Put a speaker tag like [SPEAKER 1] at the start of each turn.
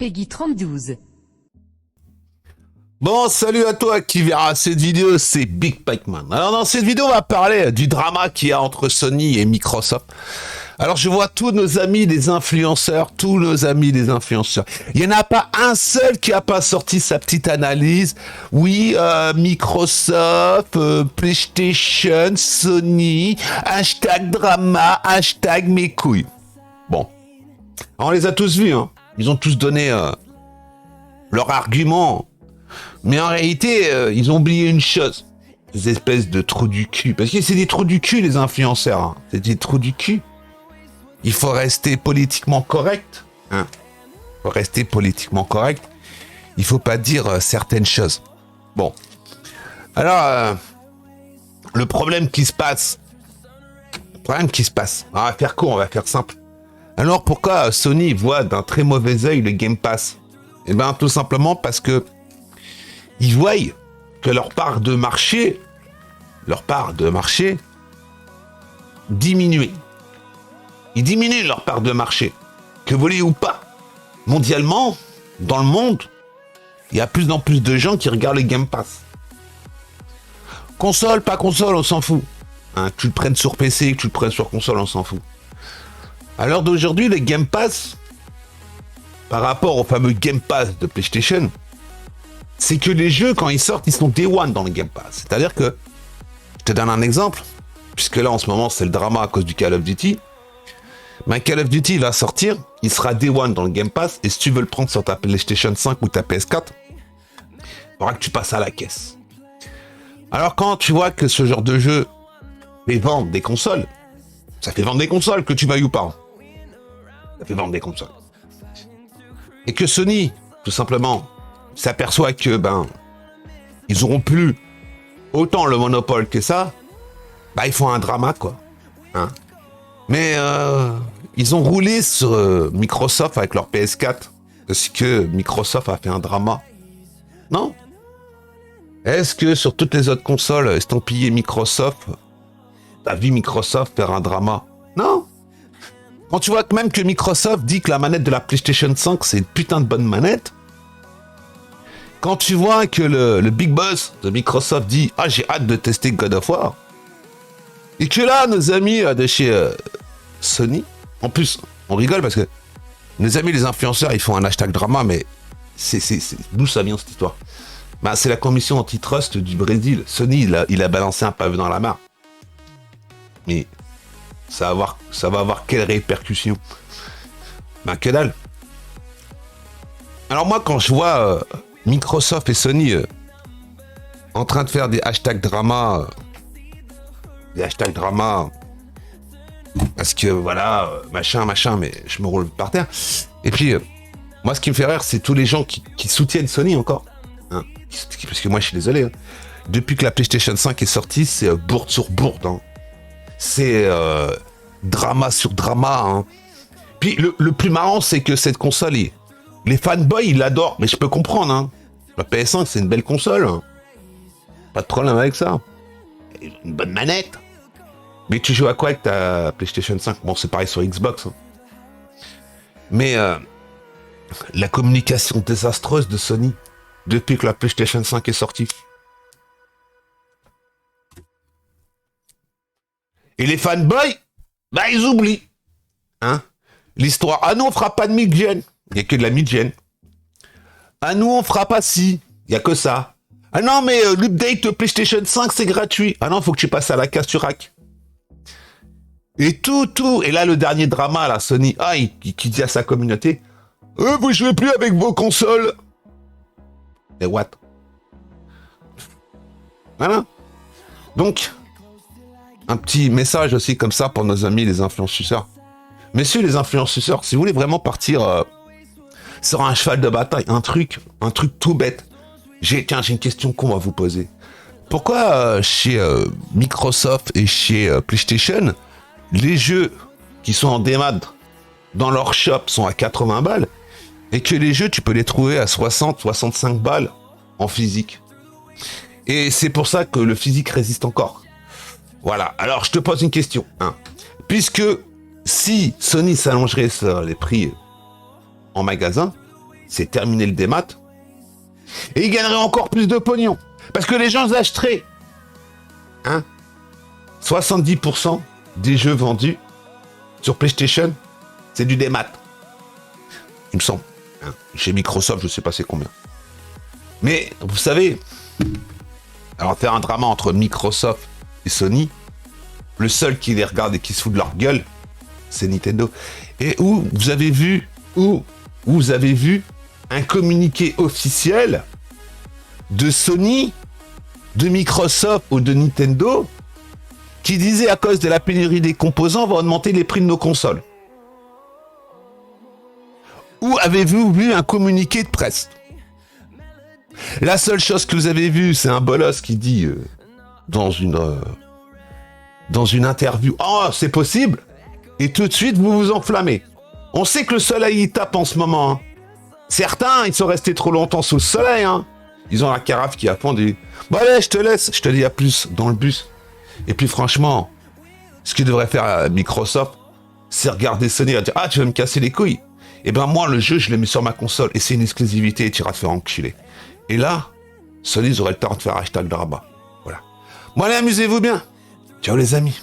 [SPEAKER 1] Peggy 32.
[SPEAKER 2] Bon, salut à toi qui verra cette vidéo, c'est Big Pac-Man. Alors dans cette vidéo, on va parler du drama qu'il y a entre Sony et Microsoft. Alors je vois tous nos amis les influenceurs, Il n'y en a pas un seul qui a pas sorti sa petite analyse. Oui, Microsoft, PlayStation, Sony, hashtag drama, hashtag mes couilles. Bon, on les a tous vus, hein. Ils ont tous donné leur argument. Mais en réalité, ils ont oublié une chose. Ces espèces de trous du cul. Parce que c'est des trous du cul, les influenceurs. Hein. C'est des trous du cul. Il faut rester politiquement correct. Hein. Il faut rester politiquement correct. Il faut pas dire certaines choses. Bon. Alors, le problème qui se passe. On va faire court, on va faire simple. Alors, pourquoi Sony voit d'un très mauvais œil le Game Pass? Eh bien, tout simplement parce que ils voient que leur part de marché diminue. Ils diminuent leur part de marché. Que vous voulez ou pas, mondialement, dans le monde, il y a plus en plus de gens qui regardent le Game Pass. Console, pas console, on s'en fout. Hein, que tu le prennes sur PC, que tu le prennes sur console, on s'en fout. À l'heure d'aujourd'hui, le Game Pass, par rapport au fameux Game Pass de PlayStation, c'est que les jeux, quand ils sortent, ils sont Day One dans le Game Pass. C'est-à-dire que, je te donne un exemple, puisque là, en ce moment, c'est le drama à cause du Call of Duty. Mais Call of Duty va sortir, il sera Day One dans le Game Pass, et si tu veux le prendre sur ta PlayStation 5 ou ta PS4, il faudra que tu passes à la caisse. Alors quand tu vois que ce genre de jeu fait vendre des consoles, ça fait vendre des consoles, que tu veuilles ou pas. Ça fait vendre des consoles. Et que Sony, tout simplement, s'aperçoit que, ils auront plus autant le monopole que ça, ils font un drama, quoi. Hein. Mais ils ont roulé sur Microsoft avec leur PS4 parce que Microsoft a fait un drama. Non? Est-ce que sur toutes les autres consoles estampillées Microsoft, t'as vu Microsoft faire un drama? Non. Quand tu vois que même que Microsoft dit que la manette de la PlayStation 5 c'est une putain de bonne manette, quand tu vois que le big boss de Microsoft dit « Ah, j'ai hâte de tester God of War », et que là, nos amis de chez Sony, en plus, on rigole parce que nos amis les influenceurs, ils font un hashtag drama, mais c'est d'où ça vient cette histoire? C'est la commission antitrust du Brésil. Sony, il a balancé un pavé dans la mare. Mais ça va avoir quelle répercussion? Que dalle. Alors moi, quand je vois Microsoft et Sony en train de faire des hashtags drama, parce que voilà, machin, mais je me roule par terre. Et puis, moi, ce qui me fait rire, c'est tous les gens qui soutiennent Sony encore. Hein, parce que moi, je suis désolé. Hein. Depuis que la PlayStation 5 est sortie, c'est bourde sur bourde. Hein. C'est drama sur drama. Hein. Puis, le plus marrant, c'est que cette console, les fanboys, ils l'adorent. Mais je peux comprendre. Hein. La PS5, c'est une belle console. Hein. Pas de problème avec ça. Une bonne manette. Mais tu joues à quoi avec ta PlayStation 5? Bon, c'est pareil sur Xbox. Hein. Mais la communication désastreuse de Sony depuis que la PlayStation 5 est sortie. Et les fanboys, ils oublient. Hein? L'histoire. Ah nous, on fera pas de mid-gen. Il n'y a que de la mid-gen. Ah nous, on fera pas ci. Il n'y a que ça. Ah non, mais l'update PlayStation 5, c'est gratuit. Ah non, faut que tu passes à la casse sur rack. Et tout. Et là, le dernier drama, là, Sony, qui dit à sa communauté, vous jouez plus avec vos consoles. Et what? Voilà. Donc, un petit message aussi comme ça pour nos amis les influenceurs. Messieurs les influenceurs, si vous voulez vraiment partir sur un cheval de bataille, un truc tout bête, j'ai une question qu'on va vous poser. Pourquoi chez Microsoft et chez PlayStation, les jeux qui sont en démat dans leur shop sont à 80 balles et que les jeux, tu peux les trouver à 60, 65 balles en physique. Et c'est pour ça que le physique résiste encore. Voilà, alors je te pose une question. Hein. Puisque si Sony s'allongerait sur les prix en magasin, c'est terminé le démat. Et ils gagneraient encore plus de pognon. Parce que les gens achèteraient. 70% des jeux vendus sur PlayStation, c'est du démat. Il me semble. Chez Microsoft, je sais pas c'est combien. Mais, vous savez, alors faire un drama entre Microsoft et Sony, le seul qui les regarde et qui se fout de leur gueule, c'est Nintendo. Et où vous avez vu un communiqué officiel de Sony, de Microsoft ou de Nintendo qui disait à cause de la pénurie des composants, on va augmenter les prix de nos consoles. Où avez-vous vu un communiqué de presse? La seule chose que vous avez vue, c'est un bolos qui dit dans une interview, oh, c'est possible, et tout de suite vous vous enflammez. On sait que le soleil il tape en ce moment. Hein. Certains, ils sont restés trop longtemps sous le soleil. Hein. Ils ont la carafe qui a fondu. Bon allez, je te laisse, je te dis à plus dans le bus. Et puis franchement, ce qu'il devrait faire Microsoft, c'est regarder Sony et dire, ah, tu vas me casser les couilles. Eh ben moi, le jeu, je l'ai mis sur ma console et c'est une exclusivité et tu iras te faire enculer. Et là, Sony, ils auraient le temps de faire hashtag drama. Voilà. Bon allez, amusez-vous bien. Ciao les amis.